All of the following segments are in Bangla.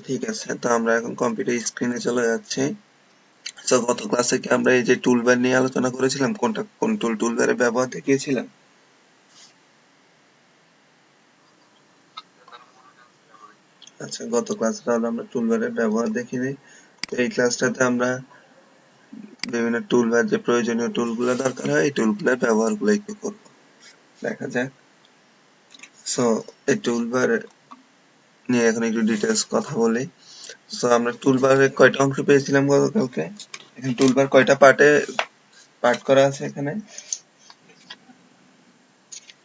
ঠিক আছে, তো আমরা এখন কম্পিউটার স্ক্রিনে চলে যাচ্ছি। তো গত ক্লাসে কি আমরা এই যে টুলবার নিয়ে আলোচনা করেছিলাম, কোনটা কোন টুলবারের ব্যবহার দেখিয়েছিলাম? আচ্ছা, গত ক্লাসে তাহলে আমরা টুলবারের ব্যবহার দেখিনি। তো এই ক্লাসটাতে আমরা বিভিন্ন টুলবার, যে প্রয়োজনীয় টুলগুলো দরকার হয়, এই টুলগুলোর ব্যবহারগুলো একটু করব। দেখা যাক। সো এই টুলবার নিয়ে এখন একটু ডিটেলস কথা বলি। সো আমরা টুলবারে কয়টা অংশ পেয়েছিলাম গতকালকে? এখানে টুলবার কয়টা পার্ট করা আছে এখানে?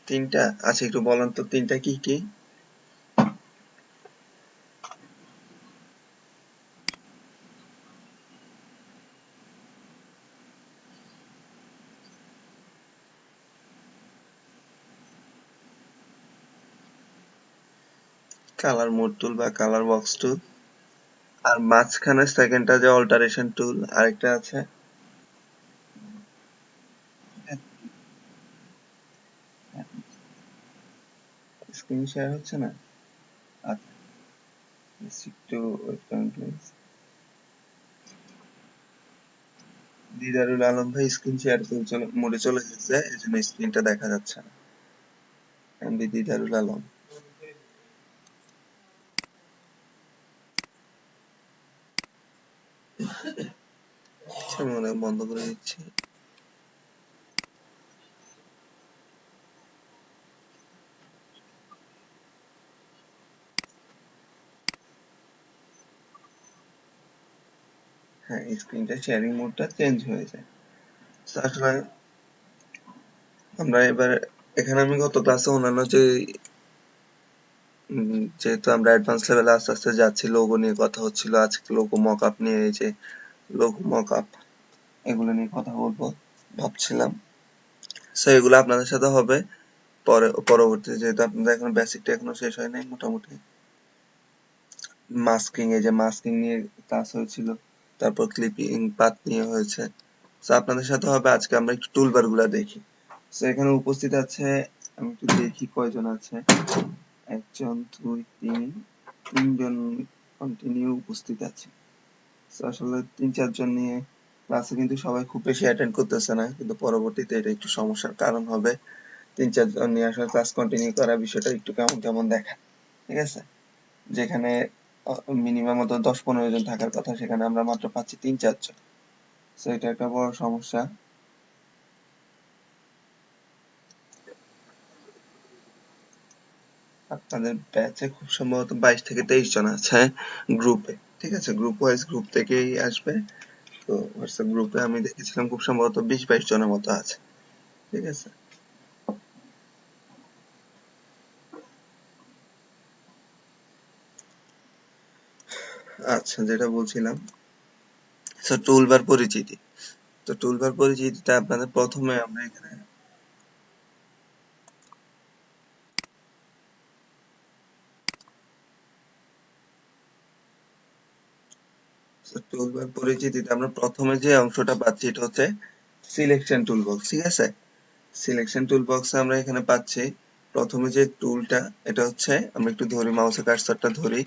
তিনটা। আচ্ছা, একটু বলেন তো তিনটা কি কি? কালার মোড টুল বা কালার বক্স টুল, আর মাঝখানে সেকেন্ডটা যে অল্টারেশন টুল আরেকটা আছে। স্ক্রিন শেয়ার হচ্ছে না? আচ্ছা, একটু ওয়েট করেন প্লিজ। দিদারুল আলম ভাই স্ক্রিন শেয়ার মোডে চলে গেছে, এই জন্য স্ক্রিনটা দেখা যাচ্ছে না। এমডি দিদারুল আলম। আচ্ছা, মনে হয় বন্ধ করে দিচ্ছি। হ্যাঁ, স্ক্রিনটা শেয়ারিং মোডটা চেঞ্জ হয়ে যায়। তো আসলে আমরা এবার এখানে আমি গত ক্লাসে অন্যান্য যে যেহেতু আমরা অ্যাডভান্স লেভেলে আস্তে আস্তে যাচ্ছি, লোগো নিয়ে কথা হচ্ছিল, আজকে লোগো মকআপ নিয়ে, এই যে লোগো মকআপ, এগুলো নিয়ে কথা বলবো ভাবছিলাম। সো এগুলো আপনাদের সাথে হবে পরবর্তী, যেহেতু আপনাদের এখন বেসিকটা এখনো শেষ হয় নাই মোটামুটি। মাস্কিং, এই যে মাস্কিং নিয়ে ক্লাস হয়েছিল, তারপর ক্লিপিং পাথ নিয়ে হয়েছে। সো আপনাদের সাথে হবে আজকে আমরা একটু টুলবার গুলা দেখি। সো এখানে উপস্থিত আছে, আমি একটু দেখি কয়জন আছে। একজন, দুই, তিনজন কন্টিনিউ উপস্থিত আছে। তো আসলে ৩-৪ জন নিয়ে ক্লাসে কিন্তু সবাই খুব বেশি অ্যাটেন্ড করতেছে না, কিন্তু পরবর্তীতে এটা একটু সমস্যার কারণ হবে। ৩-৪ জন নিয়ে আসলে ক্লাস কন্টিনিউ করা বিষয়টা একটু কেমন কেমন দেখা, ঠিক আছে? যেখানে মিনিমাম 10-15 জন থাকার কথা, সেখানে আমরা মাত্র পাচ্ছি ৩-৪ জন। তো এটা একটা বড় সমস্যা। আপনাদের ব্যাচে খুব সম্ভবত 22 থেকে 23 জন আছে গ্রুপে, ঠিক আছে? গ্রুপ ওয়াইজ গ্রুপ থেকেই আসবে। তো হোয়াটসঅ্যাপ গ্রুপে আমি দেখেছিলাম খুব সম্ভবত 20-22 জনের মতো আছে, ঠিক আছে? আচ্ছা, যেটা বলছিলাম, তো টুলবার পরিচিতি। তো টুলবার পরিচিতিটা আপনাদের প্রথমে আমরা এখানে টুলবার পরিচিতিতে আমরা প্রথমে যে অংশটা পাচ্ছি এটা হচ্ছে সিলেকশন টুল বক্স, ঠিক আছে? সিলেকশন টুল বক্সে আমরা এখানে পাচ্ছি প্রথমে যে টুলটা, এটা হচ্ছে, আমরা একটু ধরি, মাউসের কার্সারটা ধরি,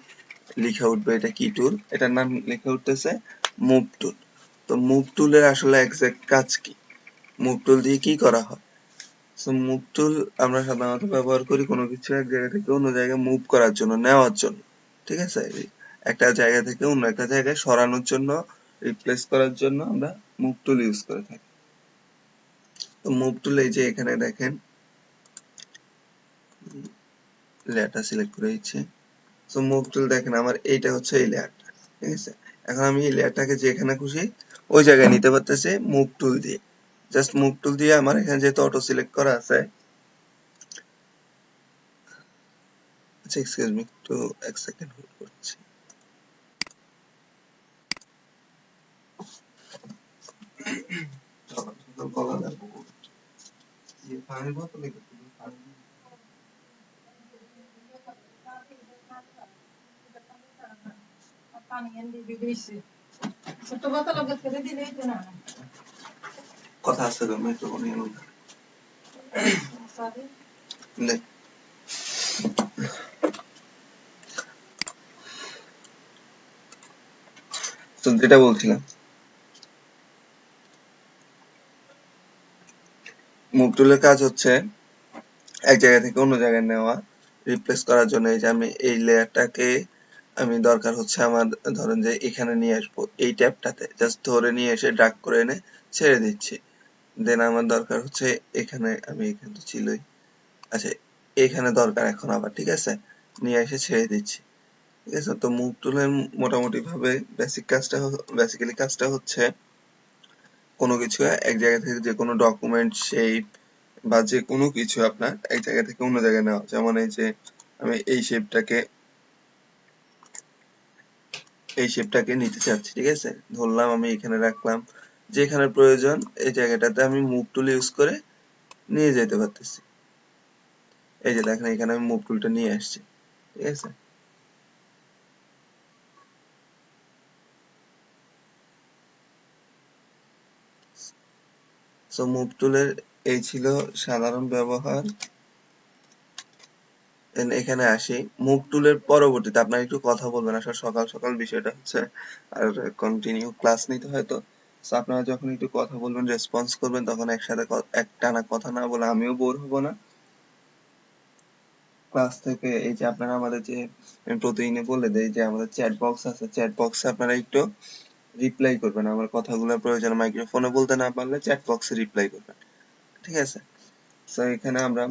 লিখে উঠবে এটা কি টুল। এটার নাম লিখে উঠতেছে মুভ টুল। তো মুভ টুলের আসলে এক্সাক্ট কাজ কি, মুভ টুল দিয়ে কি করা হয়? সো মুভ টুল আমরা সাধারণত ব্যবহার করি কোনো কিছু এক জায়গা থেকে অন্য জায়গায় মুভ করার জন্য, নেওয়ার জন্য, ঠিক আছে? একটা জায়গা থেকে অন্য একটা জায়গায় সরানোর জন্য, রিপ্লেস করার জন্য আমরা মুভ টুল ইউজ করে থাকি। তো মুভ টুল, এই যে এখানে দেখেন, লেয়ারটা সিলেক্ট করে দিচ্ছি। সো মুভ টুল দেখেন, আমার এইটা হচ্ছে এই লেয়ারটা, ঠিক আছে? এখন আমি এই লেয়ারটাকে যেখানে খুশি ওই জায়গায় নিতে পারতেছি মুভ টুল দিয়ে। জাস্ট মুভ টুল দিয়ে আমার এখানে যেহেতু অটো সিলেক্ট করা আছে, আচ্ছা এক্সকিউজ মি, একটু 1 সেকেন্ড হোল্ড করছি। সকাল সকাল গলা ব্যথা করছে। এই পানির বোতলে একটু পানি দিন। কথা আছে তো, মাইক্রোফোন এমন তো যেটা বলছিলাম, মুভ টুলের কাজ হচ্ছে এক জায়গা থেকে অন্য জায়গায় নেওয়া, রিপ্লেস করার জন্য। এই যে আমি এই লেয়ারটাকে আমি দরকার হচ্ছে আমার, ধরেন যে এখানে নিয়ে আসবো, এই ট্যাবটাতে জাস্ট ধরে নিয়ে এসে ড্রাগ করে এনে ছেড়ে দিচ্ছি। দেন আমার দরকার হচ্ছে এখানে, আমি এখানে তো ছিলই, আচ্ছা এখানে দরকার এখন আবার, ঠিক আছে, নিয়ে এসে ছেড়ে দিচ্ছি। ঠিক আছে, তো মুভ টুলের মোটামুটি ভাবে বেসিক্যালি কাজটা হচ্ছে কোনো কিছু এক জায়গা থেকে যে কোনো ডকুমেন্ট, শেপ বা যে কোনো কিছু আপনার এক জায়গা থেকে অন্য জায়গায় নেওয়া। যেমন এই যে আমি এই শেপটাকে নিতে চাচ্ছি, ঠিক আছে, ধরলাম আমি এখানে রাখলাম, যেখানে প্রয়োজন এই জায়গাটাতে আমি মুভ টুল ইউজ করে নিয়ে যেতে পারতেছি। এই যে দেখেন এখানে আমি মুভ টুলটা নিয়ে আসছি, ঠিক আছে। সো মুভ টুলের এই ছিল সাধারণ ব্যবহার। দেন এখানে আসি, মুভ টুলের পরবর্তীতে আপনার একটু কথা বলবেন, আসলে সকাল সকাল বিষয়টা হচ্ছে, আর কন্টিনিউ ক্লাস নিতে হয় তো। সো আপনারা যখন একটু কথা বলবেন, রেসপন্স করবেন, তখন একসাথে একটানা কথা না বলে আমিও বোর হব না ক্লাস থেকে। এই যে আপনারা আমাদের যে, আমি প্রতিদিনে বলে দেই যে আমাদের চ্যাট বক্স আছে, চ্যাট বক্সে আপনারা একটু রিপ্লাই করবেন, আমার কথাগুলোর প্রয়োজন মাইক্রোফোনে বলতে না পারলে চ্যাট বক্সে রিপ্লাই করবেন, ঠিক আছে। সো এখানে আমরা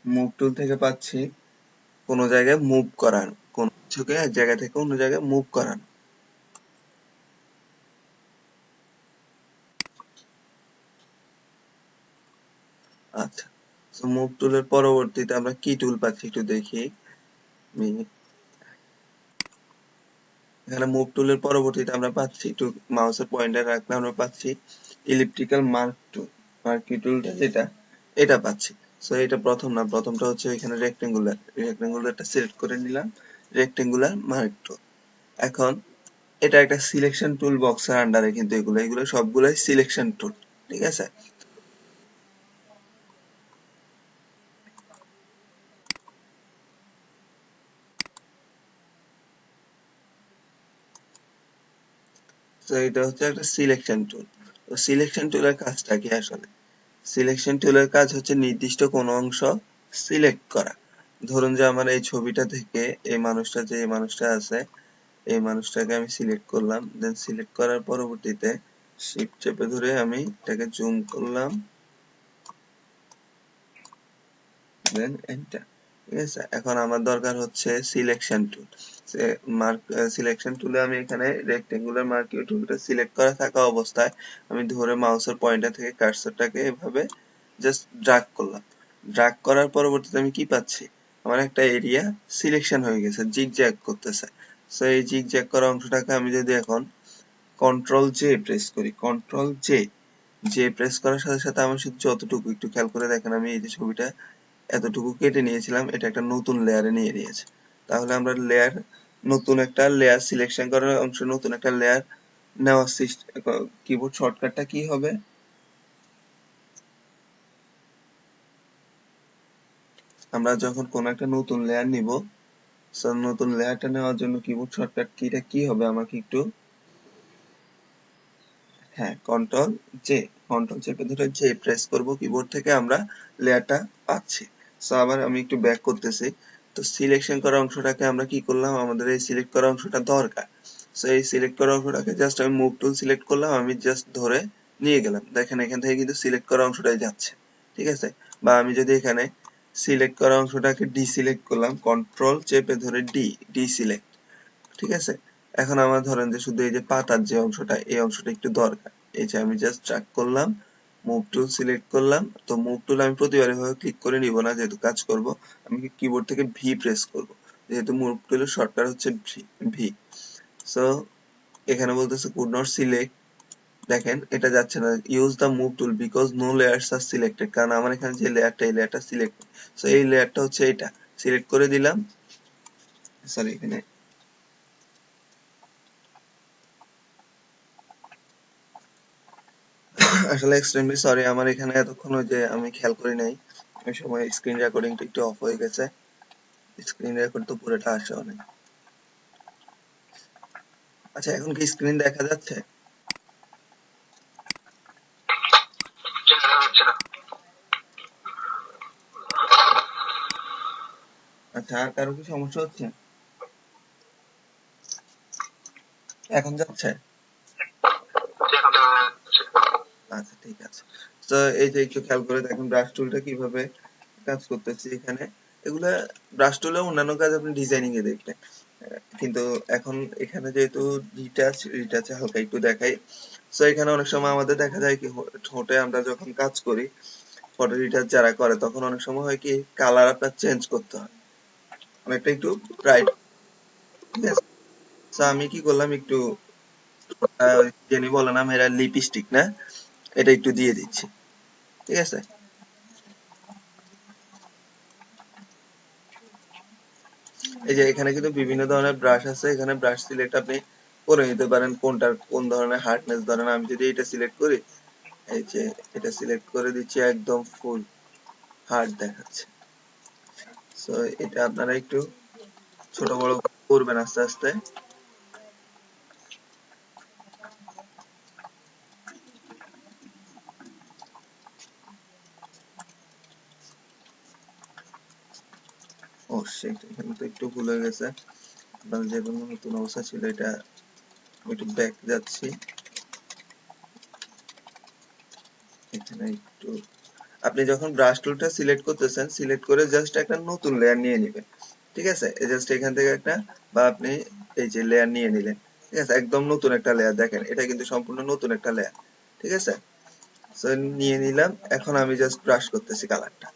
মুভ টুল থেকে পাচ্ছি কোনো জায়গায় মুভ করানো, কোন কিছুকে এক জায়গা থেকে অন্য জায়গায় মুভ করানো। আচ্ছা, সো মুভ টুলের পরবর্তীতে আমরা কি টুল পাচ্ছি একটু দেখি। আমি এখানে মুভ টুলের পরবর্তীতে আমরা পাচ্ছি, একটু মাউসের পয়েন্টার রাখলে আমরা পাচ্ছি ইলিপ্টিক্যাল মার্ক টুল, মার্কি টুলটা যেটা, এটা পাচ্ছি। সো এটা প্রথম না, প্রথমটা হচ্ছে এখানে রেক্টেঙ্গুলার, রেক্টেঙ্গুলারটা সিলেক্ট করে নিলাম, রেক্টেঙ্গুলার মার্ক টুল। এখন এটা একটা সিলেকশন টুল বক্সের আন্ডারে, কিন্তু এগুলো সবগুলাই সিলেকশন টুল, ঠিক আছে। তো এটা হচ্ছে একটা সিলেকশন টুল। তো সিলেকশন টুলের কাজটা কি আসলে? সিলেকশন টুলের কাজ হচ্ছে নির্দিষ্ট কোনো অংশ সিলেক্ট করা। ধরুন যে আমার এই ছবিটা থেকে এই মানুষটা আছে, এই মানুষটাকে আমি সিলেক্ট করলাম, দেন সিলেক্ট করার পরবর্তীতে শিফট চেপে ধরে আমি এটাকে জুম করলাম, দেন এন্টার, ঠিক আছে। এখন আমার দরকার হচ্ছে সিলেকশন টুল। মার্ক সিলেকশন টুলে আমি এখানে রেক্টেঙ্গুলার মার্কিং টুলটা সিলেক্ট করা থাকা অবস্থায় আমি ধরে মাউসের পয়েন্টার থেকে কার্সরটাকে এভাবে জাস্ট ড্র্যাগ করলাম। ড্র্যাগ করার পরবর্তীতে আমি কি পাচ্ছি, আমার একটা এরিয়া সিলেকশন হয়ে গেছে, জিগজ্যাগ করতেছে। সো এই জিগজ্যাগ করা অংশটাকে আমি যদি এখন কন্ট্রোল জে প্রেস করি, কন্ট্রোল জে প্রেস করার সাথে সাথে আমার শুধু যতটুকু, একটু খেয়াল করে দেখেন, আমি এই যে ছবিটা এতটুকু কেটে নিয়েছিলাম, এটা একটা নতুন লেয়ারে নিয়ে নিয়েছে। তাহলে আমরা নতুন একটা লেয়ার সিলেকশন করার অংশ, নতুন একটা লেয়ার নেওয়ার কিবোর্ড শর্টকাটটা কি হবে? আমরা যখন কোন একটা নতুন লেয়ার নিব, সো নতুন লেয়ারটা নেওয়ার জন্য কিবোর্ড শর্টকাট কিটা কি হবে আমাকে একটু, হ্যাঁ কন্ট্রোল জে, কন্ট্রোল চেপে ধরে জে প্রেস করব কিবোর্ড থেকে, আমরা লেয়ারটা পাচ্ছি। সো আবার আমি একটু ব্যাক করতেছি। তো সিলেকশন করা অংশটাকে আমরা কি করলাম, আমাদের এই সিলেক্ট করা অংশটা দরকার। সো এই সিলেক্ট করা অংশটাকে জাস্ট আমি মুভ টুল সিলেক্ট করলাম, আমি জাস্ট ধরে নিয়ে গেলাম, দেখেন এখান থেকে কিন্তু সিলেক্ট করা অংশটাই যাচ্ছে, ঠিক আছে। বা আমি যদি এখানে সিলেক্ট করা অংশটাকে ডিসিলেক্ট করলাম, কন্ট্রোল চেপে ধরে ডিসিলেক্ট, ঠিক আছে। এখন আমার ধরেন যে শুধু এই যে পাতার যে অংশটা, এই অংশটা একটু দরকার। এই যে আমি জাস্ট ড্র্যাগ করলাম, মুভ টুল সিলেক্ট করলাম। তো মুভ টুল আমি প্রতিবার এভাবে ক্লিক করে নিব না, যেহেতু কাজ করব আমি কিবোর্ড থেকে ভি প্রেস করব, যেহেতু মুভ টুলের শর্টকাট হচ্ছে ভি। সো এখানে বলতেছে কুড নট সিলেক্ট, দেখেন এটা যাচ্ছে না, use the move tool because no layers are selected, কারণ আমার এখানে যে লেয়ারটা, এই লেয়ারটা সিলেক্ট, সো এই লেয়ারটা হচ্ছে এটা, সিলেক্ট করে দিলাম। সরি, এখানে আসলে এক্সট্রিমলি সরি, আমার এখানে এতক্ষণ ওই যে আমি খেয়াল করি নাই, ওই সময় স্ক্রিন রেকর্ডিংটা একটু অফ হয়ে গেছে, স্ক্রিন রেকর্ড তো পুরোটা আসে অনেক। আচ্ছা, এখন কি স্ক্রিন দেখা যাচ্ছে? আচ্ছা, আর কারো কি সমস্যা হচ্ছে? এখন যাচ্ছে? আচ্ছা, ঠিক আছে। তো এই যে একটু খেয়াল করে দেখুন ব্রাশ টুলটা কিভাবে কাজ করতেছি এখানে। এগুলা ব্রাশ টুলে অন্যান্য কাজ আপনি ডিজাইনিং এ দেখবেন। কিন্তু এখন এখানে যেহেতু রিটাচে হালকা একটু দেখাই। সো এখানে অনেক সময় আমাদের দেখা যায় কি ঠোঁটে আমরা যখন কাজ করি, ফটো রিটাচ যারা করে তখন অনেক সময় হয় কি কালার আপনার চেঞ্জ করতে হয়, অনেকটা একটু ব্রাইট। ঠিক আছে, তো আমি কি করলাম একটু যিনি বলে না মেরা লিপস্টিক না, এটা একটু দিয়ে দিচ্ছি। ঠিক আছে, এই যে এখানে কিন্তু বিভিন্ন ধরনের ব্রাশ আছে, এখানে ব্রাশ সিলেক্ট আপনি করে নিতে পারেন কোনটার কোন ধরনের হার্ডনেস। ধরেন আমি যদি এটা সিলেক্ট করি, এই যে এটা সিলেক্ট করে দিচ্ছি, একদম ফুল হার্ড দেখাচ্ছে। সো এটা আপনারা একটু ছোট বড় করবেন আস্তে আস্তে। ও শিট, এখানে তো একটু ভুল হয়ে গেছে। আপনার যে কোনো নতুন অবস্থা ছিল এটা, আমি একটু ব্যাক যাচ্ছি। এখানে একটু আপনি যখন ব্রাশ টুলটা সিলেক্ট করতেছেন, সিলেক্ট করে জাস্ট একটা নতুন লেয়ার নিয়ে নেবেন। ঠিক আছে, এই জাস্ট এখান থেকে একটা, বা আপনি এই যে লেয়ার নিয়ে নিলেন। ঠিক আছে, একদম নতুন একটা লেয়ার, দেখেন এটা কিন্তু সম্পূর্ণ নতুন একটা লেয়ার। ঠিক আছে, সো নিয়ে নিলাম, এখন আমি জাস্ট ব্রাশ করতেছি কালারটা।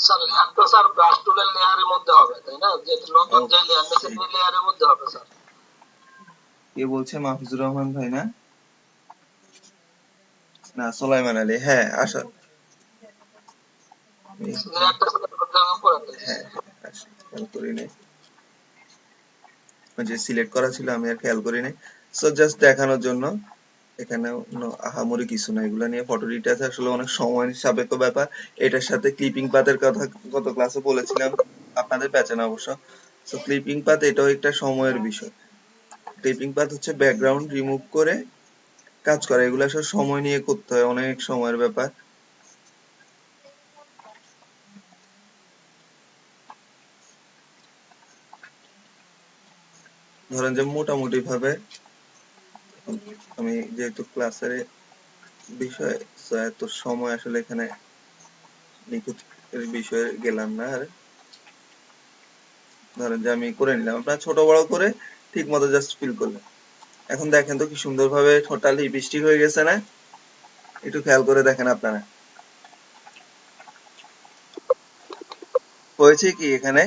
স্যার লেয়ার তো স্যার ব্রাশ টুলের লেয়ারের মধ্যে হবে তাই না, যে নতুন যে লেয়ার নিচে যে লেয়ারের মধ্যে হবে স্যার। কে বলছে? মাহফুজুর রহমান ভাই না? না, সোলাইমান আলী। হ্যাঁ, আসা লেয়ারটা সিলেক্ট করতে হবে উপরে থেকে। হ্যাঁ, খেয়াল করি নাই, ওই যে সিলেক্ট করা ছিল আমি আর খেয়াল করি নাই। সো জাস্ট দেখানোর জন্য, এখানে আহামরি কিছু না, এগুলা নিয়ে ফটো ডিটেলস আসলে অনেক সময় সাপেক্ষ ব্যাপার। এটার সাথে ক্লিপিং পাথের কথা গত ক্লাসে বলেছিলাম, আপনাদের ব্যাচে না অবশ্য। সো ক্লিপিং পাথ এটাও একটা সময়ের বিষয়। ক্লিপিং পাথ হচ্ছে ব্যাকগ্রাউন্ড রিমুভ করে কাজ করা, এগুলো আসলে সময় নিয়ে করতে হয়, অনেক সময়ের ব্যাপার। ধরেন যে মোটামুটি ভাবে আমি যেহেতু ক্লাসের বিষয়, so এত সময় আসলে এখানে নিখুঁত এর বিষয়ে গেলাম না। আর ধরেন যে আমি করে নিলাম, আপনার ছোট বড় করে ঠিক মতো জাস্ট ফিল করলেন। এখন দেখেন তো কি সুন্দর ভাবে টোটাল লিপস্টিক হয়ে গেছে না? একটু খেয়াল করে দেখেন আপনারা, হয়েছে কি এখানে?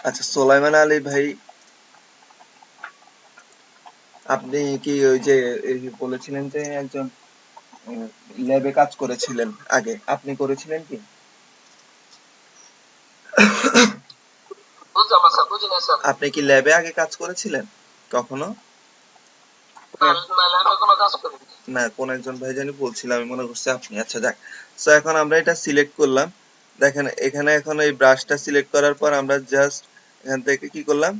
আচ্ছা, সোলাইমান আলী ভাই, আপনি কি ওই যে এই যে বলেছিলেন যে একজন ল্যাবে কাজ করেছিলেন আগে, আপনি করেছিলেন কি? বুঝলাম না স্যার, বুঝি নাই স্যার। আপনি কি ল্যাবে আগে কাজ করেছিলেন কখনো? না ল্যাবে কোনো কাজ করিনি। না, কোন একজন ভাই জানি বলছিল, আমি মনে করছি আপনি। আচ্ছা, যাক। সো এখন আমরা এটা সিলেক্ট করলাম। দেখেন এখানে এখন এই ব্রাশটা সিলেক্ট করার পর আমরা জাস্ট এখান থেকে কি করলাম,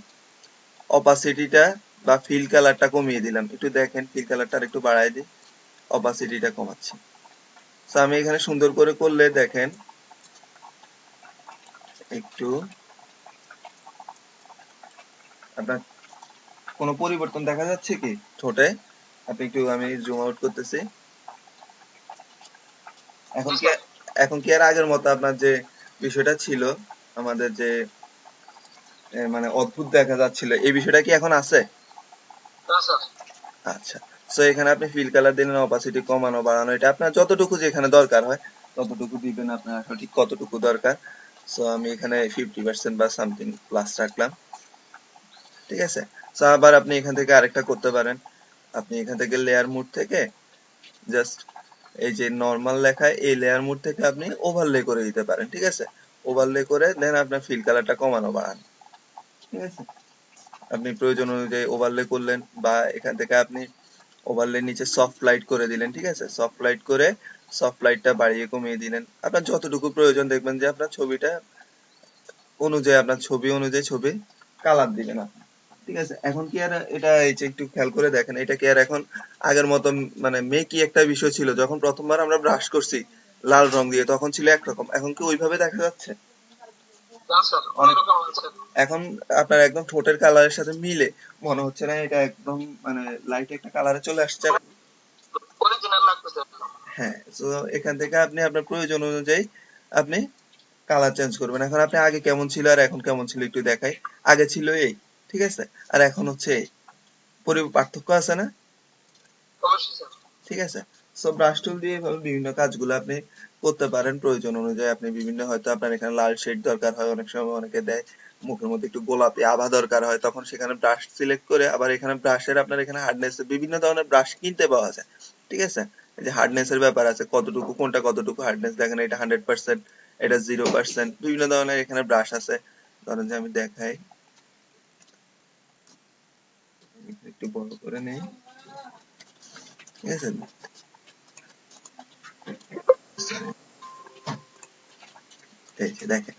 অপাসিটিটা বা ফিল কালারটা কমিয়ে দিলাম। একটু দেখেন ফিল কালারটা একটু বাড়াই দিই, অপাসিটিটা কমাচ্ছি। তো আমি এখানে সুন্দর করে করলে দেখেন একটু আপনার কোনো পরিবর্তন দেখা যাচ্ছে কি ঠোঁটে? আপনি একটু, আমি জুম আউট করতেছি। এখন কি এখন কি আর আগের মতো আপনার যে বিষয়টা ছিল, আমাদের যে মানে অদ্ভুত দেখা যাচ্ছিল, এই বিষয়টা কি এখন আছে? না স্যার। আচ্ছা, সো এখানে আপনি ফিল কালার দিলেন, অপাসিটি কমানো বাড়ানো, এটা আপনার যতটুকু যেখানে দরকার হয় ততটুকু দিবেন, আপনার সঠিক কতটুকু দরকার। সো আমি এখানে 50% বা সামথিং প্লাস রাখলাম। ঠিক আছে, সো আবার আপনি এখান থেকে আরেকটা করতে পারেন। আপনি এখান থেকে লেয়ার মোড থেকে জাস্ট এই যে নরমাল লেখা, এই লেয়ার মোড থেকে আপনি ওভারলে করে দিতে পারেন। ঠিক আছে, ওভারলে করে দেন আপনার ফিল কালারটা কমানো বাড়ানো। ঠিক আছে, আপনি প্রয়োজন অনুযায়ী ওভারলে করলেন, বা এখান থেকে আপনি ওভারলে নিচে সফট লাইট করে দিলেন। ঠিক আছে, সফট লাইট করে সফট লাইটটা বাড়িয়ে কমিয়ে দিলেন, আপনার যতটুকু প্রয়োজন, দেখবেন যে আপনার ছবিটা অনুযায়ী, আপনার ছবি অনুযায়ী ছবি কালার দিবেন আপনি। ঠিক আছে, এখন কি আর এটা, এই যে একটু খেয়াল করে দেখেন, এটা কি আর এখন আগের মতন, মানে মেকি একটা বিষয় ছিল যখন প্রথমবার আমরা ব্রাশ করছি লাল রং দিয়ে, তখন ছিল একরকম, এখন কি ওইভাবে দেখা যাচ্ছে? না স্যার, অনেক, অন্যরকম আছে। এখন আপনার একদম ঠোঁটের কালারের সাথে মিলে মনে হচ্ছে না এটা একদম মানে লাইট একটা কালারে চলে আসছে না? অরিজিনাল লাগতেছে। হ্যাঁ, তো এখান থেকে আপনি আপনার প্রয়োজন অনুযায়ী আপনি কালার চেঞ্জ করবেন। এখন আপনি আগে কেমন ছিল আর এখন কেমন ছিল একটু দেখাই। আগে ছিল এই, ঠিক আছে, আর এখন হচ্ছে এই, পার্থক্য আছে না? অবশ্যই স্যার। ঠিক আছে, সো ব্রাশ টুল দিয়ে এভাবে বিভিন্ন কাজগুলো আপনি করতে পারেন প্রয়োজন অনুযায়ী। আপনি বিভিন্ন, হয়তো আপনার এখানে লাল শেড দরকার হয়, অনেক সময় অনেকে দেয় মুখের মধ্যে একটু গোলাপি আভা দরকার হয়, তখন সেখানে ব্রাশ সিলেক্ট করে, আবার এখানে ব্রাশের আপনার এখানে হার্ডনেস বিভিন্ন ধরনের ব্রাশ কিনতে পাওয়া যায়। ঠিক আছে, এই যে হার্ডনেস এর ব্যাপার আছে, কতটুকু কোনটা কতটুকু হার্ডনেস, দেখেন এটা 100%, এটা 0%, বিভিন্ন ধরনের এখানে ব্রাশ আছে। ধরেন যে আমি দেখাই, একটু বড় করে নেই, ঠিক আছে, এই যে দেখেন,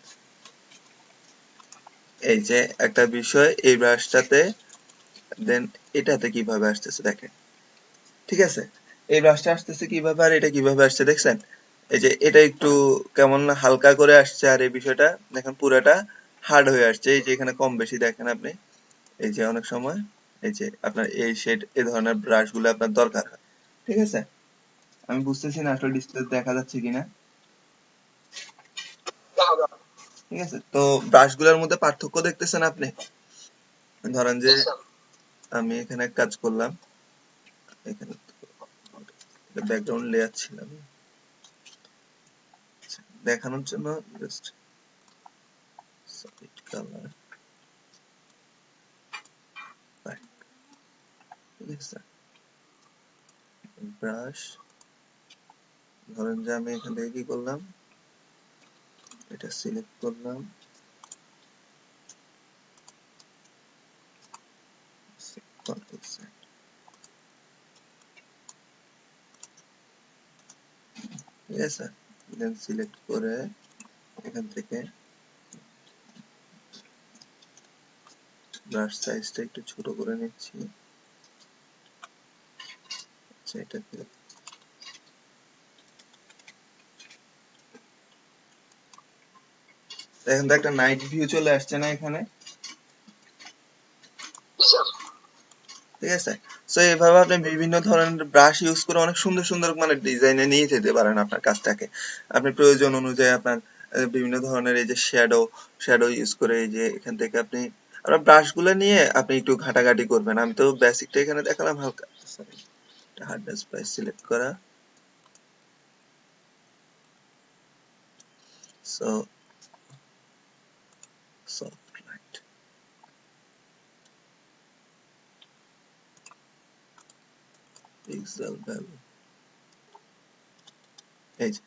এই যে একটা বিষয় এই ব্রাশটাতে, দেন এটাতে কিভাবে আসতেছে দেখেন। ঠিক আছে, এই ব্রাশটা আসতেছে কিভাবে আর এটা কিভাবে আসছে দেখছেন? এই যে এটা একটু কেমন না হালকা করে আসছে, আর এই বিষয়টা দেখেন পুরাটা হার্ড হয়ে আসছে। এই যে এখানে কম বেশি দেখেন আপনি, এই যে অনেক সময় এই যে আপনার এই শেড, এই ধরনের ব্রাশ গুলো আপনার দরকার হয়। ঠিক আছে, আমি বুঝতেছি না আসলে ডিসপ্লে দেখা যাচ্ছে কিনা। দেখা যাবে। ঠিক আছে, তো ব্রাশ গুলোর মধ্যে পার্থক্য দেখতেছেন আপনি? ধরেন যে জি স্যার। আমি এখানে এক কাজ করলাম, এখানে ব্যাকগ্রাউন্ড লেয়ার ছিলাম দেখানোর জন্য, জাস্ট সলিড কালার, ঠিক আছে, ব্রাশ, ধরেন যে আমি এখান থেকে কি করলাম, এটা সিলেক্ট করলাম, কন্ট্রোল সেট, ঠিক আছে, দেন সিলেক্ট করে এখান থেকে ব্রাশ সাইজটা একটু ছোট করে নিচ্ছি। আচ্ছা, এটাকে এখন তো একটা নাইট ভিউ চলে আসছে না এখানে? জি স্যার। ঠিক আছে, সো এইভাবে আপনি বিভিন্ন ধরনের ব্রাশ ইউজ করে অনেক সুন্দর সুন্দর মানে ডিজাইনে নিয়ে যেতে পারেন আপনার কাজটাকে। আপনি প্রয়োজন অনুযায়ী আপনার বিভিন্ন ধরনের এই যে শ্যাডো ইউজ করে, এই যে এখান থেকে আপনি আপনার ব্রাশ গুলো নিয়ে আপনি একটু ঘাটাঘাটি করবেন। আমি তো বেসিকটা এখানে দেখালাম হালকা, সরি, হার্ডনেস প্রাইস সিলেক্ট করা, so soft light, pixel value, এই যে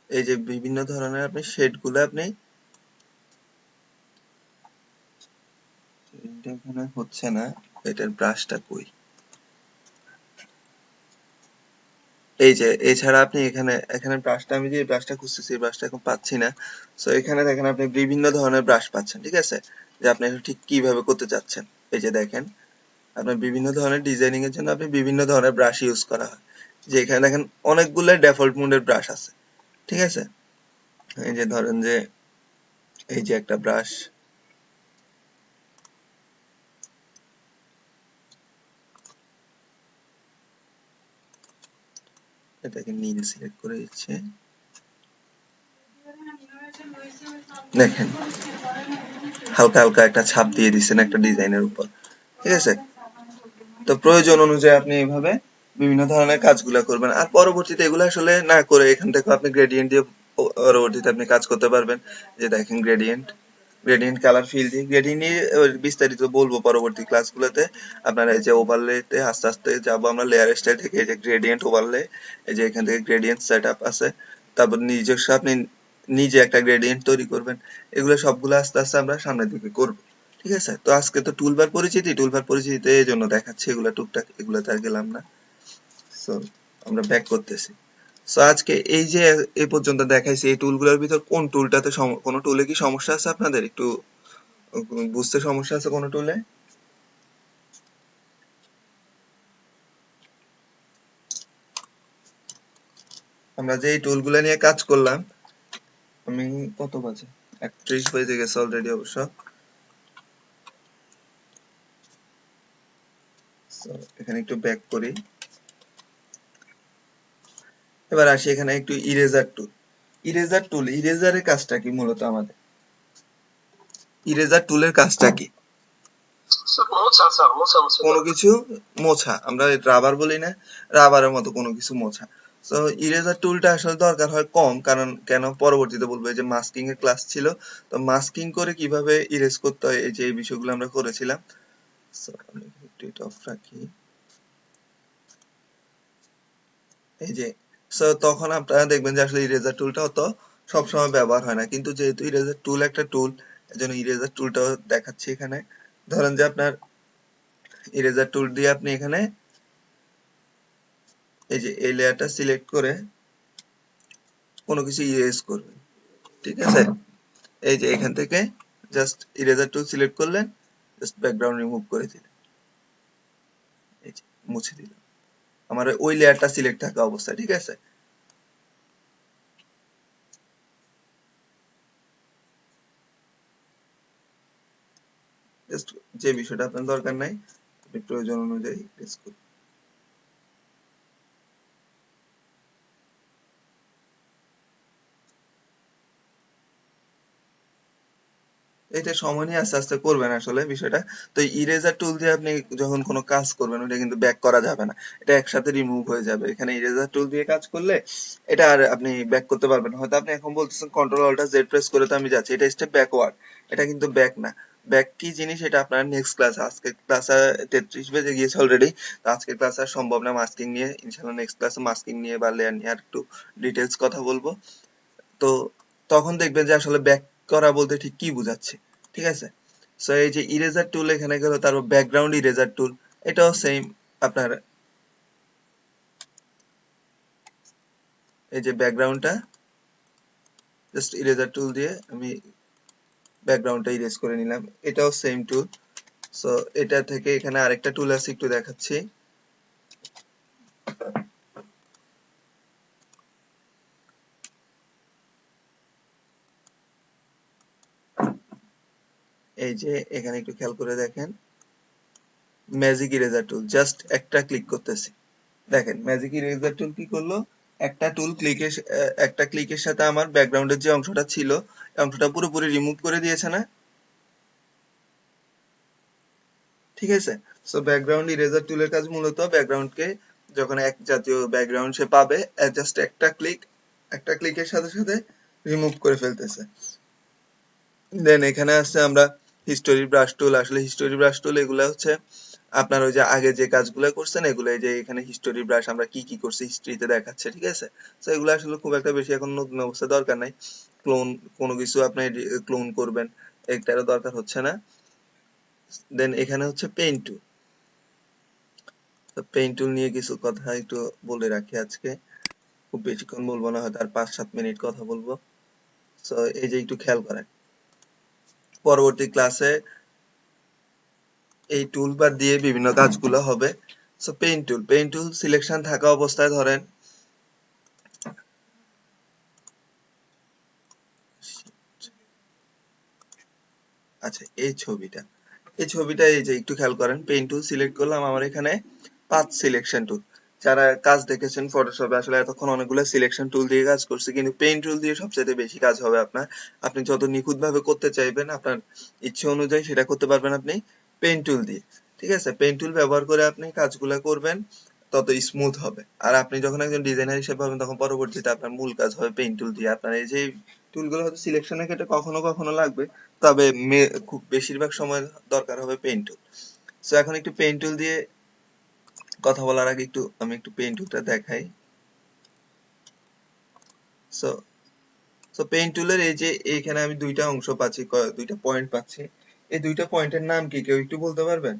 এই যে বিভিন্ন ধরনের আপনি শেড গুলো আপনি, এটা এখানে হচ্ছে না, এটার ব্রাশটা কই, এই যে এছাড়া আপনি এখানে এখানে ব্রাশটা, আমি যে ব্রাশটা খুঁজতেছি এই ব্রাশটা এখন পাচ্ছি না। সো এখানে দেখেন আপনি বিভিন্ন ধরনের ব্রাশ পাচ্ছেন। ঠিক আছে, যে আপনি এখন ঠিক কিভাবে করতে চাচ্ছেন। এই যে দেখেন আপনার বিভিন্ন ধরনের ডিজাইনিং এর জন্য আপনি বিভিন্ন ধরনের ব্রাশ ইউজ করা হয়, যে এখানে দেখেন অনেকগুলো ডেফল্ট মোডের ব্রাশ আছে। ঠিক আছে, এই যে ধরেন যে এই যে একটা ব্রাশ, এটাকে নীল সিলেক্ট করে দিচ্ছে, দেখেন হালকা হালকা একটা ছাপ দিয়ে দিচ্ছেন একটা ডিজাইনের উপর। ঠিক আছে, তো প্রয়োজন অনুযায়ী আপনি এইভাবে বিভিন্ন ধরনের কাজগুলা করবেন, আর পরবর্তীতে এগুলো আসলে না করে এখান থেকে আপনি গ্রেডিয়েন্ট দিয়ে পরবর্তীতে আপনি কাজ করতে পারবেন। যে দেখেন গ্রেডিয়েন্ট, গ্রেডিয়েন্ট কালার ফিল দিয়ে গ্রেডিয়েন্ট নিয়ে বিস্তারিত বলবো পরবর্তী ক্লাসগুলোতে। আপনারা এই যে ওভারলেতে আস্তে আস্তে যাবো আমরা লেয়ার স্টাইল থেকে, এই যে গ্রেডিয়েন্ট ওভারলে, এই যে এখান থেকে গ্রেডিয়েন্ট সেটআপ আছে, তারপর নিজস্ব আপনি নিজে একটা গ্রেডিয়েন্ট তৈরি করবেন। এগুলো সবগুলো আস্তে আস্তে আমরা সামনের দিকে করবো। ঠিক আছে, তো আজকে তো টুলবার পরিচিতিতে এই জন্য দেখাচ্ছি, এগুলা টুকটাক, এগুলাতে আর গেলাম না। সো আমরা ব্যাক করতেছি। সো আজকে এই যে এই পর্যন্ত দেখাইছি, এই টুলগুলোর ভিতর কোন টুলটাতে কোনো টুলে কি সমস্যা আছে আপনাদের? একটু বুঝতে সমস্যা আছে কোনো টুলে? আমরা যে এই টুলগুলো নিয়ে কাজ করলাম, আমি কত বাজে, 31 বেজে গেছে অলরেডি অবশ্য। So, এখানে একটু ব্যাক করি। এবার আসি এখানে একটু ইরেজার টুল। ইরেজারের কাজটা কি মূলত আমাদের? ইরেজার টুলের কাজটা কি? স্যার মোছা কোনো কিছু মোছা, আমরা রাবার বলি না, রাবারের মতো কোনো কিছু মোছা। তো ইরেজার টুলটা আসলে দরকার হয় কম, কারণ কেন পরবর্তীতে বলবো। এই যে মাস্কিং এর ক্লাস ছিল, তো মাস্কিং করে কিভাবে ইরেজ করতে হয় এই যে এই বিষয়গুলো আমরা করেছিলাম। So, আমি একটু এটা অফ রাখি। এই যে তখন আপনারা দেখবেন যে আসলে ইরেজার টুলটা অত সবসময় ব্যবহার হয় না, কিন্তু যেহেতু ইরেজার টুল একটা টুল, এজন্য ইরেজার টুলটাও দেখাচ্ছি এখানে। ধরেন যে আপনার ইরেজার টুল দিয়ে আপনি এখানে এই যে এই লেয়ারটা সিলেক্ট করে কোনো কিছু ইরেজ করবেন, ঠিক আছে? এই যে এখান থেকে জাস্ট ইরেজার টুল সিলেক্ট করলেন, জাস্ট ব্যাকগ্রাউন্ড রিমুভ করে দিলেন, এই যে মুছে দিলাম, আমার ওই লেয়ারটা সিলেক্ট থাকা অবস্থায়, ঠিক আছে? জাস্ট যে বিষয়টা আপনার দরকার নাই, আপনি প্রয়োজন অনুযায়ী ইরেজ করুন। এটা সময় নিয়ে আস্তে আস্তে করবেন আসলে বিষয়টা। তো ইরেজার টুল দিয়ে আপনি যখন কোনো কাজ করবেন, ওটা কিন্তু ব্যাক করা যাবে না, এটা একসাথে রিমুভ হয়ে যাবে। এখানে ইরেজার টুল দিয়ে কাজ করলে এটা আর আপনি ব্যাক করতে পারবেন না। হয়তো আপনি এখন বলতেছেন কন্ট্রোল অল্টার জেড প্রেস করে তো আমি যাচ্ছি, এটা স্টেপ ব্যাকওয়ার্ড, এটা কিন্তু ব্যাক না। ব্যাক কি জিনিস এটা আপনার নেক্সট ক্লাস, আজকে ক্লাসে 33 বেজে গিয়েছে অলরেডি, তো আজকে ক্লাসে আর সম্ভব না মাস্কিং নিয়ে। ইনশাআল্লাহ নেক্সট ক্লাসে মাস্কিং নিয়ে বা লেয়ার নিয়ে আর একটু ডিটেলস কথা বলবো। তো তখন দেখবেন যে আসলে ব্যাক করা বলতে ঠিক কি বোঝাচ্ছে, ঠিক আছে? সো এই যে ইরেজার টুল এখানে গেল, তারপর ব্যাকগ্রাউন্ড ইরেজার টুল, এটাও সেম। আপনার এই যে ব্যাকগ্রাউন্ডটা জাস্ট ইরেজার টুল দিয়ে আমি ব্যাকগ্রাউন্ডটা ইরেজ করে নিলাম, এটাও সেম টুল। সো এটা থেকে এখানে আরেকটা টুল আছে, একটু দেখাচ্ছি। এই যে এখানে একটু খেয়াল করে দেখেন, ম্যাজিক ইরেজার টুল, জাস্ট একটা ক্লিক করতেছি, দেখেন ম্যাজিক ইরেজার টুল কি করলো, একটা ক্লিকের সাথে আমার ব্যাকগ্রাউন্ডের যে অংশটা ছিল, এই অংশটা পুরোপুরি রিমুভ করে দিয়েছে না? ঠিক আছে? সো ব্যাকগ্রাউন্ড ইরেজার টুলের কাজ মূলত ব্যাকগ্রাউন্ডকে যখন এক জাতীয় ব্যাকগ্রাউন্ড সে পাবে, জাস্ট একটা ক্লিকের সাথে সাথে রিমুভ করে ফেলতেছে। দেন এখানে আছে আমরা হিস্টোরি ব্রাশ টুল। আসলে হিস্টোরি ব্রাশ টুল এগুলা হচ্ছে আপনার ওই যে আগে যে কাজগুলো করছেন, এগুলো এই যে এখানে হিস্টোরি ব্রাশ আমরা কি কি করছি হিস্ট্রিতে দেখাচ্ছে, ঠিক আছে? তো এগুলো আসলে খুব একটা বেশি এখন নতুন অবস্থায় দরকার নাই। ক্লোন কোনো কিছু আপনি ক্লোন করবেন, এটারও দরকার হচ্ছে না। দেন এখানে হচ্ছে পেইন্ট টুল। তো পেইন্ট টুল নিয়ে কিছু কথা একটু বলে রাখি আজকে, খুব বেশিক্ষণ বলবো না, হয়তো আর 5-7 মিনিট কথা বলবো। তো এই যে একটু খেয়াল করেন, পরবর্তী ক্লাসে এই টুলবার দিয়ে বিভিন্ন কাজগুলো হবে। সো পেইন্ট টুল সিলেকশন থাকা অবস্থায় ধরেন আচ্ছা এই ছবিটা এই যে একটু খেয়াল করেন, পেইন্ট টুল সিলেক্ট করলাম, আমার এখানে পাথ সিলেকশন টুল। যারা কাজ দেখেছেন ফটোশপে, আসলে এতক্ষণ অনেকগুলো সিলেকশন টুল দিয়ে কাজ করছে, কিন্তু পেইন্ট টুল দিয়ে সবচেয়ে বেশি কাজ হবে আপনার। আপনি যত নিখুঁত ভাবে করতে চাইবেন, আপনার ইচ্ছে অনুযায়ী সেটা করতে পারবেন আপনি পেইন্ট টুল দিয়ে, ঠিক আছে? পেইন্ট টুল ব্যবহার করে আপনি কাজগুলো করবেন, তত স্মুথ হবে। আর আপনি যখন একজন ডিজাইনার হিসেবে হবেন, তখন পরবর্তীতে আপনার মূল কাজ হবে পেইন্ট টুল দিয়ে। আপনার এই যে টুলগুলো হয়তো সিলেকশনের ক্ষেত্রে কখনো কখনো লাগবে, তবে খুব বেশিরভাগ সময় দরকার হবে পেইন্ট টুল। সো এখন একটু পেইন্ট টুল দিয়ে কথা বলার আগে আমি একটু পেইন্ট টুলটা দেখাই। সো সো পেইন্ট টুলের এই যে এইখানে আমি দুইটা অংশ পাচ্ছি, দুইটা পয়েন্ট পাচ্ছি। এই দুইটা পয়েন্টের নাম কি কেউ একটু বলতে পারবেন?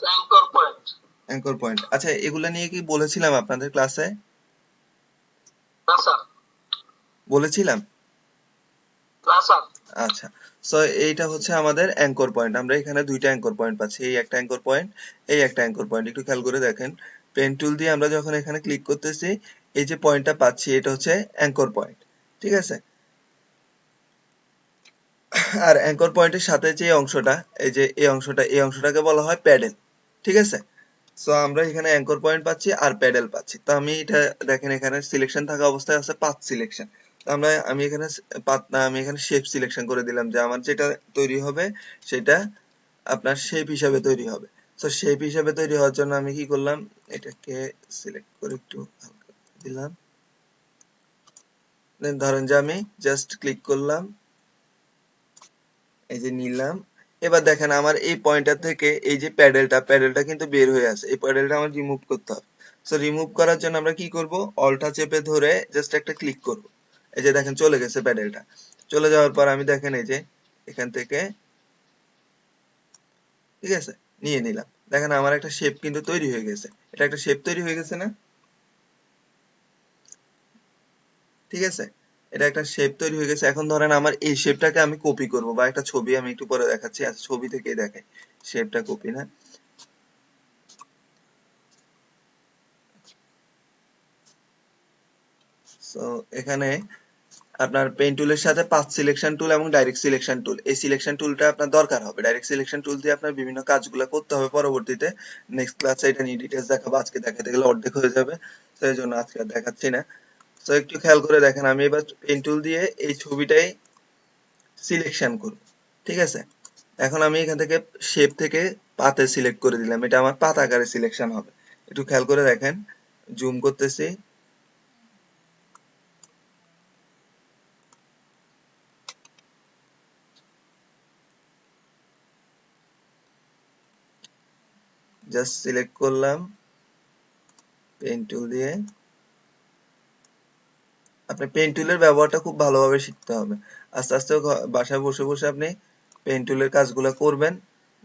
Anchor point. Anchor point. আচ্ছা, এগুলা নিয়ে কি বলেছিলাম আপনাদের ক্লাসে? না স্যার, বলেছিলাম? না স্যার। আচ্ছা, সো এইটা হচ্ছে আমাদের অ্যাঙ্কর পয়েন্ট। আমরা এখানে দুইটা অ্যাঙ্কর পয়েন্ট পাচ্ছি, এই একটা অ্যাঙ্কর পয়েন্ট, এই একটা অ্যাঙ্কর পয়েন্ট। একটু খেয়াল করে দেখেন, পেন টুল দিয়ে আমরা যখন এখানে ক্লিক করতেছি, এই যে পয়েন্টটা পাচ্ছি এটা হচ্ছে অ্যাঙ্কর পয়েন্ট, ঠিক আছে? আর অ্যাঙ্কর পয়েন্টের সাথে যে অংশটা, এই যে এই অংশটাকে বলা হয় প্যাডেল, ঠিক আছে? সো আমরা এখানে অ্যাঙ্কর পয়েন্ট পাচ্ছি আর প্যাডেল পাচ্ছি। তো আমি এটা দেখেন এখানে সিলেকশন থাকা অবস্থায় আছে পাথ সিলেকশন। তো আমি এখানে পাথ না, আমি এখানে শেপ সিলেকশন করে দিলাম যে আমার যেটা তৈরি হবে সেটা আপনার শেপ হিসাবে তৈরি হবে। তো শেপ হিসাবে তৈরি হওয়ার জন্য আমি কি করলাম, এটাকে সিলেক্ট করে একটু হালকা করে দিলাম। দেন ধরেন যে আমি জাস্ট ক্লিক করলাম, এই যে নিলাম। এবার দেখেন আমার এই পয়েন্টার থেকে এই যে প্যাডেলটা কিন্তু বের হয়ে আসে। এই প্যাডেলটা আমার রিমুভ করতে হবে। সো রিমুভ করার জন্য আমরা কি করব, অল্টা চেপে ধরে জাস্ট একটা ক্লিক করব। এই যে দেখেন চলে গেছে প্যাডেলটা। চলে যাওয়ার পর আমি দেখেন এই যে এখান থেকে, ঠিক আছে, নিয়ে নিলাম। দেখেন আমার একটা শেপ কিন্তু তৈরি হয়ে গেছে। এটা একটা শেপ তৈরি হয়ে গেছে না? ঠিক আছে, এটা একটা শেপ তৈরি হয়ে গেছে। এখন ধরেন আমার এই শেপটাকে আমি কপি করব, বা একটা ছবি আমি একটু পরে দেখাচ্ছি। আচ্ছা, ছবি থেকেই দেখাই, শেপটা কপি না। সো এখানে আপনার পেন টুলের সাথে পাথ সিলেকশন টুল এবং ডাইরেক্ট সিলেকশন টুল, এই সিলেকশন টুলটা আপনার দরকার হবে। ডাইরেক্ট সিলেকশন টুল দিয়ে আপনার বিভিন্ন কাজগুলো করতে হবে পরবর্তীতে। নেক্সট ক্লাসে এটা নিয়ে ডিটেলস দেখাবো, আজকে দেখাতে গেলে অর্ধেক হয়ে যাবে, তো এই জন্য আজকে আর দেখাচ্ছি না। তো একটু খেয়াল করে দেখেন, আমি এবার পেন টুল দিয়ে এই ছবিটাই সিলেকশন করব, ঠিক আছে? এখন আমি এখান থেকে শেপ থেকে পাতে সিলেক্ট করে দিলাম, এটা আমার পাত আকারে সিলেকশন হবে। একটু খেয়াল করে দেখেন, জুম করতেছি। জাস্ট সিলেক্ট করলাম পেন টুল দিয়ে। আপনি পেন টুলের ব্যবহারটা খুব ভালোভাবে শিখতে হবে। আস্তে আস্তে বাসায় বসে বসে আপনি পেন টুলের কাজগুলো করবেন,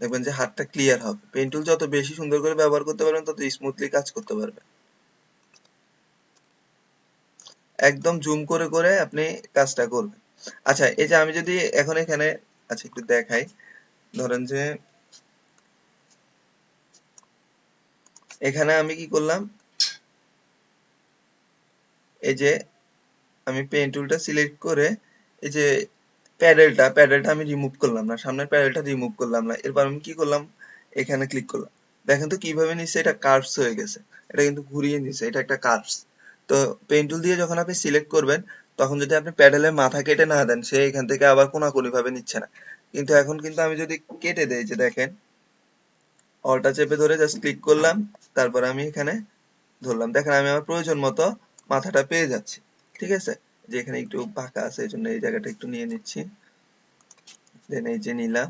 দেখবেন যে হাতটা ক্লিয়ার হবে। পেন টুল যত বেশি সুন্দর করে ব্যবহার করতে পারবেন তত স্মুথলি কাজ করতে পারবেন। একদম জুম করে করে আপনি কাজটা করবেন। আচ্ছা, এই যে আমি যদি এখন এখানে, আচ্ছা একটু দেখাই, ধরেন যে এখানে আমি কি করলাম, এই যে আমি পেন টুলটা সিলেক্ট করে এই যে প্যাডেলটা আমি রিমুভ করলাম না, সামনের প্যাডেলটা রিমুভ করলাম না। এরপর আমি কি করলাম, এখানে ক্লিক করলাম। দেখেন তো কিভাবে নিচ্ছে, এটা কার্ভস হয়ে গেছে। এটা কিন্তু ঘুরিয়ে নিচ্ছে, এটা একটা কার্ভস। তো পেন টুল দিয়ে যখন আপনি সিলেক্ট করবেন, তখন যদি আপনি প্যাডেলের মাথা কেটে না দেন, সে এখান থেকে আবার কোনাকুনি ভাবে নিচ্ছে না। কিন্তু এখন কিন্তু আমি যদি কেটে দেই, যে দেখেন অল্টা চেপে ধরে জাস্ট ক্লিক করলাম, তারপর আমি এখানে ধরলাম, দেখেন আমি আমার প্রয়োজন মতো মাথাটা পেয়ে যাচ্ছি, ঠিক আছে? যে এখানে একটু ফাঁকা আছে, এই জন্য এই জায়গাটা একটু নিয়ে নিচ্ছি। দেন এই যে নিলাম,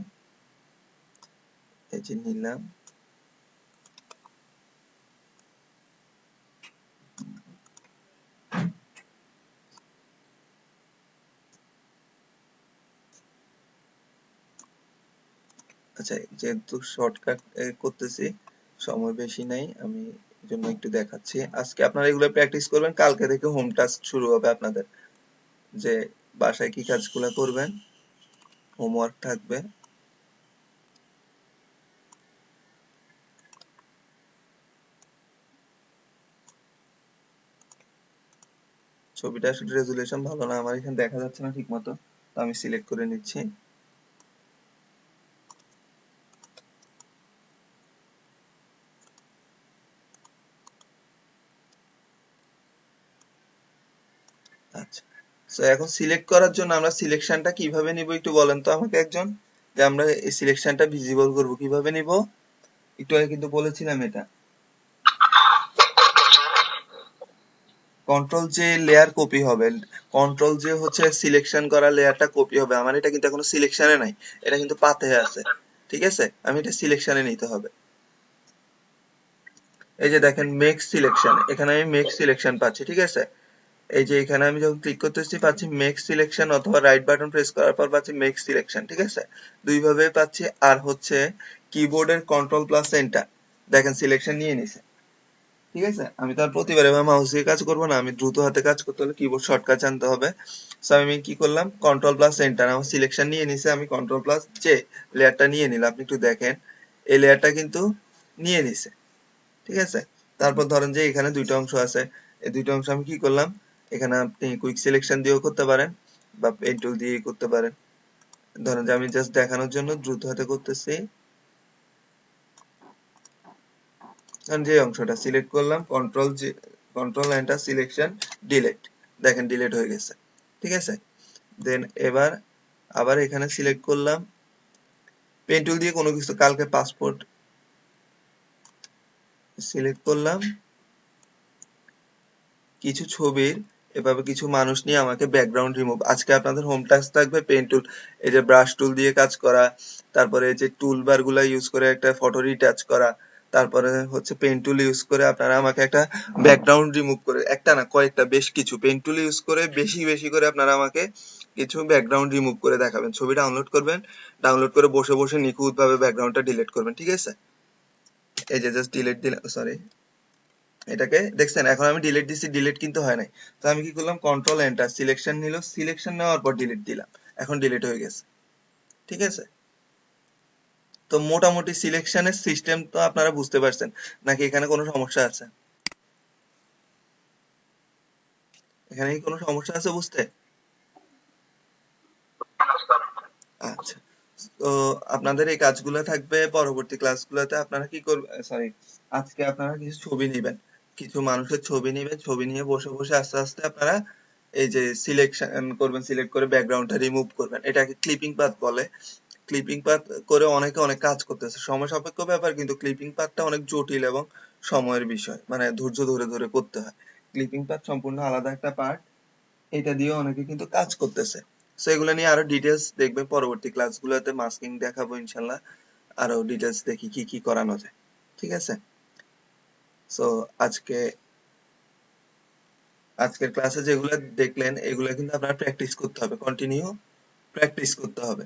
এই যে নিলাম। আচ্ছা, যেহেতু শর্টকাট করতেছি, সময় বেশি নাই, আমি এই জন্য একটু দেখাচ্ছি। আজকে আপনারা এগুলো প্র্যাকটিস করবেন, কালকে থেকে হোম টাস্ক শুরু হবে আপনাদের, যে বাসায় কি কাজগুলো করবেন, হোমওয়ার্ক থাকবে। ছবিটা আসলে রেজুলেশন ভালো না, আমার এখানে দেখা যাচ্ছে না ঠিক মতো, তো আমি সিলেক্ট করে নিচ্ছি। আচ্ছা, তো এখন সিলেক্ট করার জন্য আমরা সিলেকশনটা কিভাবে নিব একটু বলেন তো আমাকে একজন, যে আমরা এই সিলেকশনটা ভিজিবল করব কিভাবে নিব? একটু আগে কিন্তু বলেছিলাম এটা, কন্ট্রোল যে লেয়ার কপি হবে, কন্ট্রোল যে হচ্ছে সিলেকশন করা লেয়ারটা কপি হবে। আমার এটা কিন্তু এখনো সিলেকশনে নাই, এটা কিন্তু পাথে আছে, ঠিক আছে? আমি এটা সিলেকশনে নিতে হবে। এই যে দেখেন মেক সিলেকশন, এখানে আমি মেক সিলেকশন পাচ্ছি, ঠিক আছে? এই যে এখানে আমি যখন ক্লিক করতেছি পাচ্ছি মেক সিলেকশন, অথবা রাইট বাটন প্রেস করার পর পাচ্ছি মেক সিলেকশন, ঠিক আছে? দুই ভাবে পাচ্ছি। আর হচ্ছে কিবোর্ডের কন্ট্রোল প্লাস এন্টার, দেখেন সিলেকশন নিয়ে নিছে। ঠিক আছে, আমি তো আর প্রতিবার এভাবে মাউস দিয়ে কাজ করবো না, আমি দ্রুত হাতে কাজ করতে হলে কিবোর্ড শর্টকাট জানতে হবে। সো আমি কি করলাম, কন্ট্রোল প্লাস এন্টার, আমার সিলেকশন নিয়ে নিছে, আমি কন্ট্রোল প্লাস জে লেয়ারটা নিয়ে নিলাম। আপনি একটু দেখেন এই লেয়ারটা কিন্তু নিয়ে নিছে। ঠিক আছে, তারপর ধরেন যে এখানে দুইটা অংশ আছে, এই দুইটা অংশ আমি কি করলাম, এখানে আপনি কুইক সিলেকশন দিয়েও করতে পারেন বা পেন টুল দিয়ে করতে পারেন। ধরেন যে আমি জাস্ট দেখানোর জন্য দ্রুত হাতে করতেছি। কারণ যে অংশটা সিলেক্ট করলাম, কন্ট্রোল এন্টার সিলেকশন ডিলিট, দেখেন ডিলিট হয়ে গেছে। ঠিক আছে, দেন এবার আবার এখানে সিলেক্ট করলাম, পেন টুল দিয়ে কোনো কিছু, কালকে পাসপোর্ট সিলেক্ট করলাম, কিছু ছবির এভাবে কিছু মানুষ নিয়ে আমাকে ব্যাকগ্রাউন্ড রিমুভ, আজকে আপনাদের হোম টাস্ক থাকবে পেন টুল, এই যে ব্রাশ টুল দিয়ে কাজ করা, তারপরে এই যে টুল বার গুলা ইউজ করে একটা ফটো রিটাচ করা, তারপরে হচ্ছে পেন টুল ইউজ করে আপনারা আমাকে একটা ব্যাকগ্রাউন্ড রিমুভ করে, একটা না কয়েকটা বেশ কিছু পেন টুল ইউজ করে বেশি বেশি করে আপনারা আমাকে কিছু ব্যাকগ্রাউন্ড রিমুভ করে দেখাবেন। ছবি ডাউনলোড করবেন, ডাউনলোড করে বসে বসে নিখুঁত ভাবে ব্যাকগ্রাউন্ডটা ডিলিট করবেন। ঠিক আছে, এই যে জাস্ট ডিলিট দিলাম, সরি এটাকে দেখছেন, এখন আমি ডিলিট দিছি, ডিলিট কিন্তু হয় নাই। তো আমি কি করলাম, কন্ট্রোল এন্টার সিলেকশন নিল, সিলেকশন নেওয়ার পর ডিলিট দিলাম, এখন ডিলিট হয়ে গেছে। ঠিক আছে, তো মোটামুটি সিলেকশনের সিস্টেম তো আপনারা বুঝতে পারছেন নাকি, এখানে কোনো সমস্যা আছে? এখানে কি কোনো সমস্যা আছে বুঝতে? আচ্ছা, তো আপনাদের এই কাজগুলো থাকবে পরবর্তী ক্লাসগুলোতে। আপনারা কি করবেন, সরি, আজকে আপনারা কিছু ছবি নেবেন, কিছু মানুষের ছবি নেবেন, ছবি নিয়ে বসে বসে আস্তে আস্তে আপনারা এই যে সিলেকশন করবেন, সিলেক্ট করে ব্যাকগ্রাউন্ডটা রিমুভ করবেন, এটাকে ক্লিপিং পাথ বলে। ক্লিপিং পাথ করে অনেকে অনেক কাজ করতেছে, সময় সাপেক্ষ ব্যাপার, কিন্তু ক্লিপিং পাথটা অনেক জটিল এবং সময়ের বিষয়, মানে ধৈর্য ধরে ধরে করতে হয়। ক্লিপিং পাথ সম্পূর্ণ আলাদা একটা পার্ট, এটা দিয়ে অনেকে কিন্তু কাজ করতেছে। সো এগুলো নিয়ে আরো ডিটেলস দেখবেন পরবর্তী ক্লাসগুলোতে, মাস্কিং দেখাবো ইনশাল্লাহ, আরো ডিটেলস দেখি কি কি করানো যায়। ঠিক আছে, সো আজকের ক্লাসে যেগুলো দেখলেন এগুলো কিন্তু আপনার প্র্যাকটিস করতে হবে, কন্টিনিউ প্র্যাকটিস করতে হবে।